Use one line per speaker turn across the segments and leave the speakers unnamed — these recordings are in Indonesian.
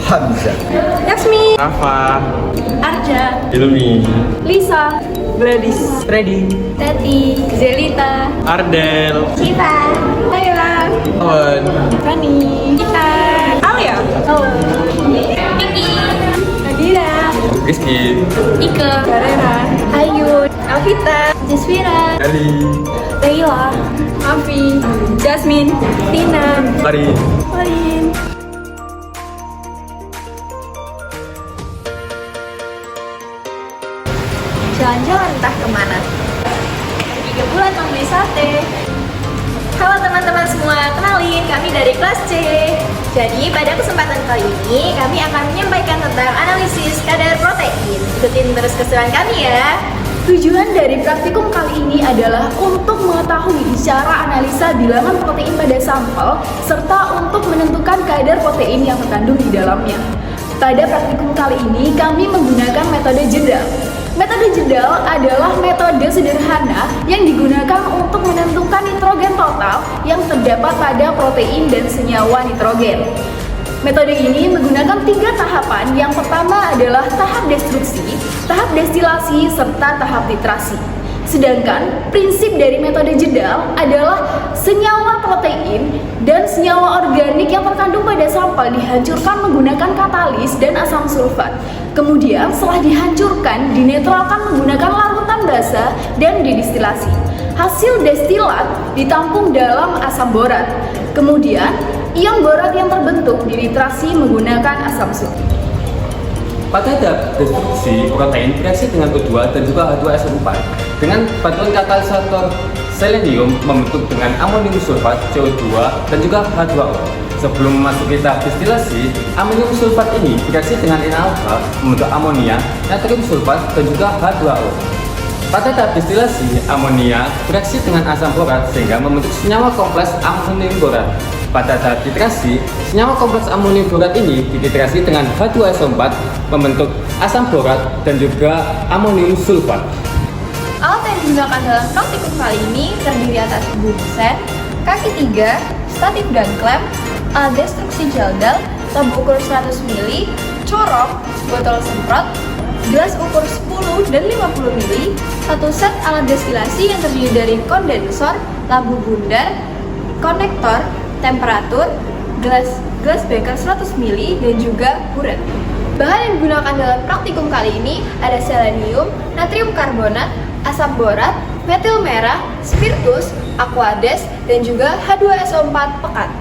Hamzah,
Yasmin,
Rafa,
Arja,
Ilmi,
Lisa,
Gladys, Freddy,
Tati, Zelita,
Ardel,
Cita, Laila,
Awan,
Rani, Kita, Alia, halo, Vicky, Nadira,
Rizky,
Ike, Garera, Ayu, Alvita, Jaswira,
Ali,
Leila, Afi, Jasmine, Tina,
Ari.
Marin. Jalan-jalan entah kemana. Pergi ke bulan membeli sate. Halo teman-teman semua, kenalin kami dari kelas C. Jadi pada kesempatan kali ini kami akan menyampaikan tentang analisis kadar protein. Ikutin terus keseruan kami ya. Tujuan dari praktikum kali ini adalah untuk mengetahui cara analisa bilangan protein pada sampel serta untuk menentukan kadar protein yang terkandung di dalamnya. Pada praktikum kali ini kami menggunakan metode jedal. Metode jedal adalah metode sederhana yang digunakan untuk menentukan nitrogen total yang terdapat pada protein dan senyawa nitrogen. Metode ini menggunakan 3 tahapan. Yang pertama adalah tahap destruksi, tahap destilasi, serta tahap titrasi. Sedangkan prinsip dari metode jedal adalah senyawa protein dan senyawa organik yang terkandung pada sampel dihancurkan menggunakan katalis dan asam sulfat. Kemudian setelah dihancurkan, dinetralkan menggunakan larutan basah dan didestilasi. Hasil destilat ditampung dalam asam borat. Kemudian, ion borat yang terbentuk dinitrasi menggunakan asam sulfur.
Pada tahap destruksi, protein bereaksi dengan O2 dan juga H2SO4 dengan bantuan katalisator selenium membentuk dengan amonium sulfat CO2 dan juga H2O. Sebelum memasuki tahap destilasi, amonium sulfat ini bereaksi dengan NA-alfa membentuk amonia, natrium sulfat dan juga H2O. Pada tahap destilasi, amonia bereaksi dengan asam borat sehingga membentuk senyawa kompleks amonium borat. Pada tahap titrasi, senyawa kompleks amonium borat ini dititrasi dengan H2SO4 membentuk asam borat dan juga amonium sulfat.
Alat yang digunakan dalam praktikum kali ini terdiri atas bunsen, kaki 3, statif dan klem, alat destruksi jeldal, lampu ukur 100 ml, corong, botol semprot, gelas ukur 10 dan 50 ml, satu set alat destilasi yang terdiri dari kondensor, lampu bundar, konektor, temperatur, gelas beker 100 ml, dan juga buret. Bahan yang digunakan dalam praktikum kali ini ada selenium, natrium karbonat, asam borat, metil merah, spiritus, aquades, dan juga H2SO4 pekat.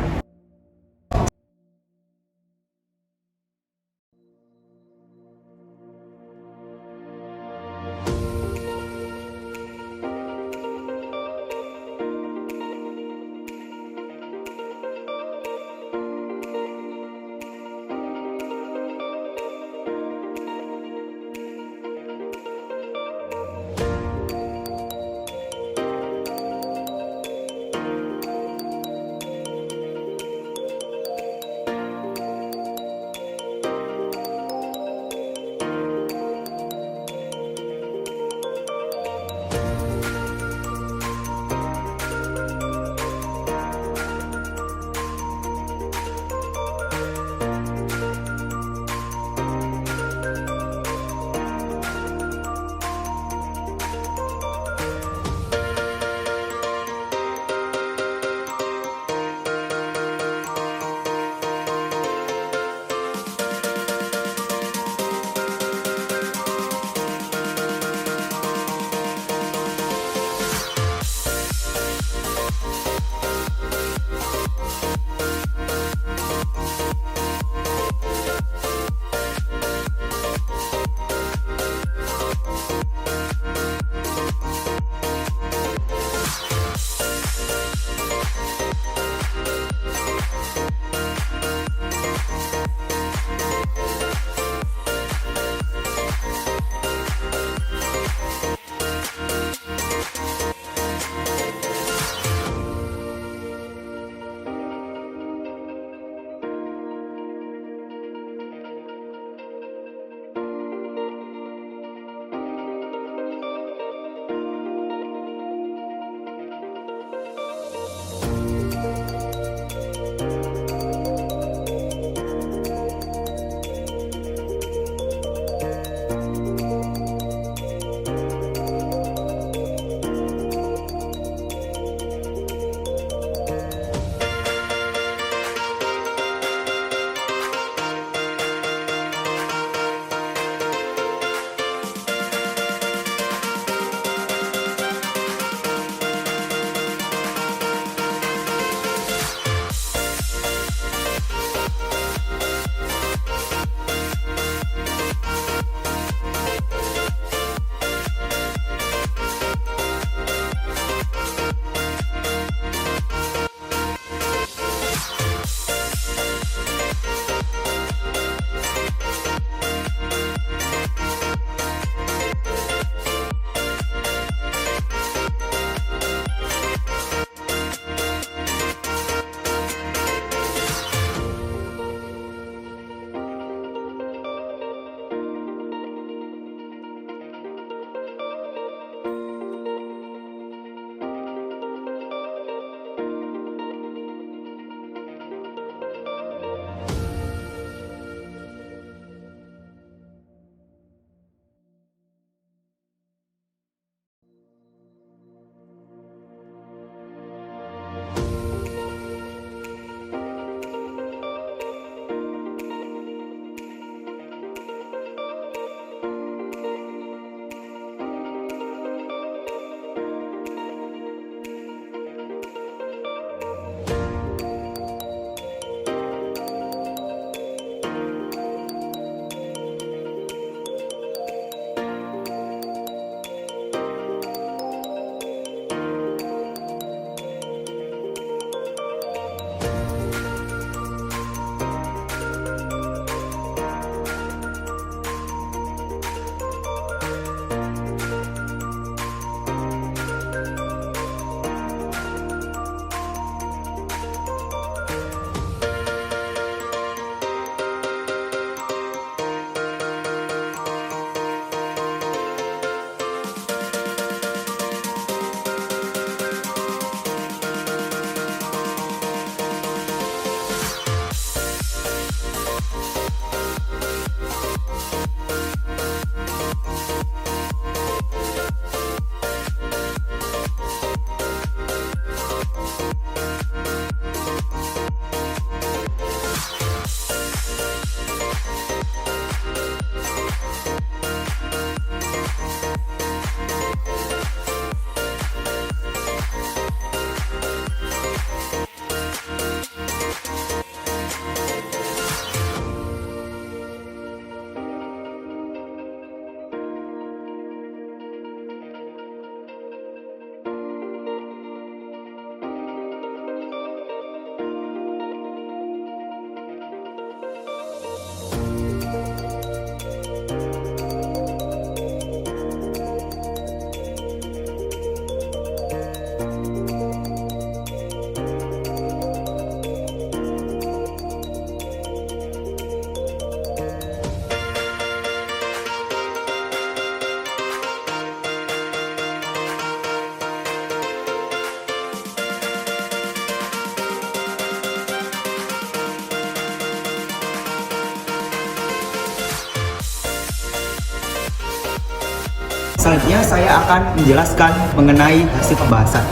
Selanjutnya saya akan menjelaskan mengenai hasil pembahasan.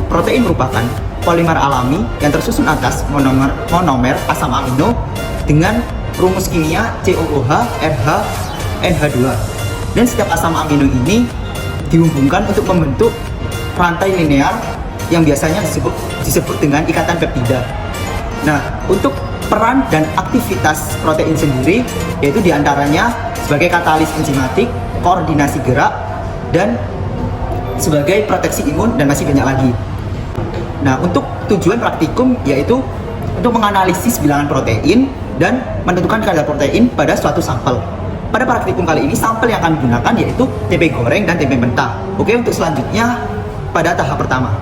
Protein merupakan polimer alami yang tersusun atas monomer asam amino dengan rumus kimia COOH, RH, NH2. Dan setiap asam amino ini dihubungkan untuk membentuk rantai linear yang biasanya disebut dengan ikatan peptida. Nah, untuk peran dan aktivitas protein sendiri yaitu diantaranya sebagai katalis enzimatik, koordinasi gerak, dan sebagai proteksi imun, dan masih banyak lagi. Nah, untuk tujuan praktikum yaitu untuk menganalisis bilangan protein dan menentukan kadar protein pada suatu sampel. Pada praktikum kali ini sampel yang akan digunakan yaitu tempe goreng dan tempe mentah. Oke, untuk selanjutnya pada tahap pertama.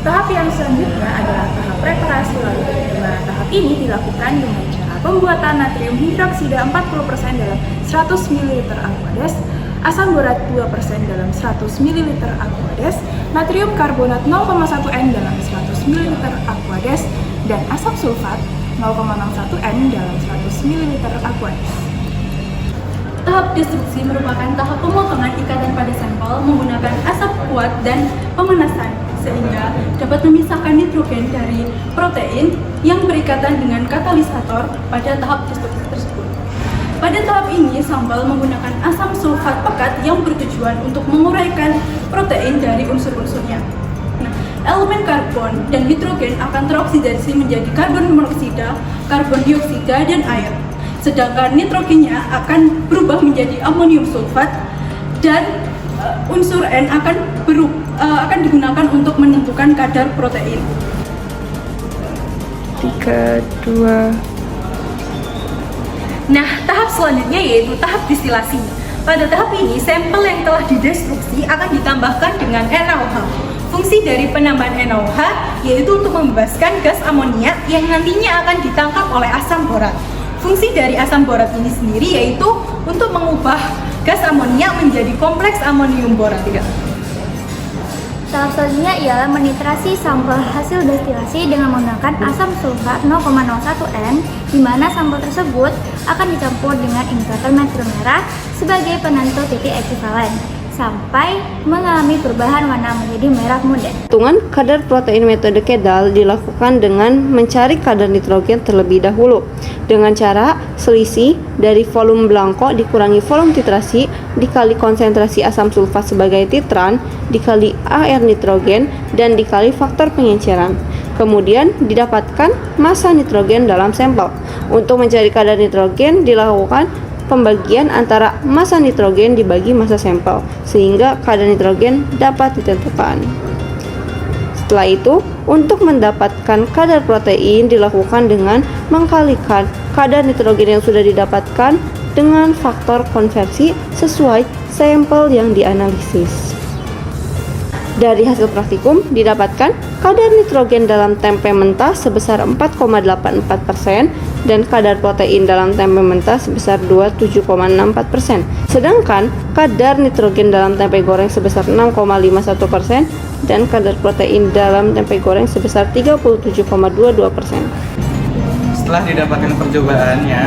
Tahap yang selanjutnya adalah tahap preparasi lalu, di mana tahap ini dilakukan dengan cara pembuatan natrium hidroksida 40% dalam 100 ml aqueous, asam borat 2% dalam 100 ml aqueous, natrium karbonat 0,1 N dalam 100 ml aqueous, dan asam sulfat 0,61 N dalam 100 ml aqueous.
Tahap destruksi merupakan tahap pemotongan ikatan pada sampel menggunakan asap kuat dan pemanasan, sehingga dapat memisahkan nitrogen dari protein yang berikatan dengan katalisator pada tahap destruksi tersebut. Pada tahap ini, sampel menggunakan asam sulfat pekat yang bertujuan untuk menguraikan protein dari unsur-unsurnya. Nah, elemen karbon dan hidrogen akan teroksidasi menjadi karbon monoksida, karbon dioksida, dan air. Sedangkan nitrogennya akan berubah menjadi amonium sulfat, dan unsur N akan digunakan untuk menentukan kadar protein.
3, 2.
Nah, tahap selanjutnya yaitu tahap distilasi. Pada tahap ini, sampel yang telah didestruksi akan ditambahkan dengan NaOH. Fungsi dari penambahan NaOH yaitu untuk membebaskan gas amonia yang nantinya akan ditangkap oleh asam borat. Fungsi dari asam borat ini sendiri yaitu untuk mengubah gas amonia menjadi kompleks amonium borat.
Tahap selanjutnya ialah menitrasi sampel hasil destilasi dengan menggunakan asam sulfat 0,01 N, di mana sampel tersebut akan dicampur dengan indikator merkuri merah sebagai penentu titik ekuivalen sampai mengalami perubahan warna menjadi merah muda.
Hitungan kadar protein metode Kedal dilakukan dengan mencari kadar nitrogen terlebih dahulu dengan cara selisih dari volume blanko dikurangi volume titrasi dikali konsentrasi asam sulfat sebagai titran dikali air nitrogen dan dikali faktor pengenceran. Kemudian didapatkan massa nitrogen dalam sampel. Untuk mencari kadar nitrogen dilakukan pembagian antara massa nitrogen dibagi massa sampel sehingga kadar nitrogen dapat ditentukan. Setelah itu, untuk mendapatkan kadar protein dilakukan dengan mengkalikan kadar nitrogen yang sudah didapatkan dengan faktor konversi sesuai sampel yang dianalisis. Dari hasil praktikum didapatkan kadar nitrogen dalam tempe mentah sebesar 4,84% dan kadar protein dalam tempe mentah sebesar 27,64%. Sedangkan kadar nitrogen dalam tempe goreng sebesar 6,51% dan kadar protein dalam tempe goreng sebesar 37,22%.
Setelah didapatkan percobaannya,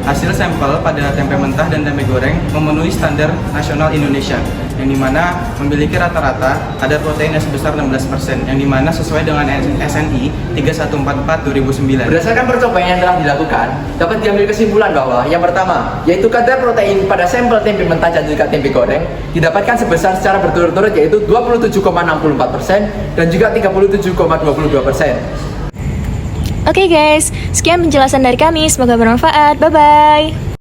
hasil sampel pada tempe mentah dan tempe goreng memenuhi standar nasional Indonesia, yang dimana memiliki rata-rata kadar protein yang sebesar 16%, yang dimana sesuai dengan SNI 3144/2009.
Berdasarkan percobaan yang telah dilakukan, dapat diambil kesimpulan bahwa yang pertama, yaitu kadar protein pada sampel tempe mentah dan juga tempe goreng didapatkan sebesar secara berturut-turut yaitu 27,64% dan juga 37,22%.
Oke guys, sekian penjelasan dari kami, semoga bermanfaat. Bye-bye.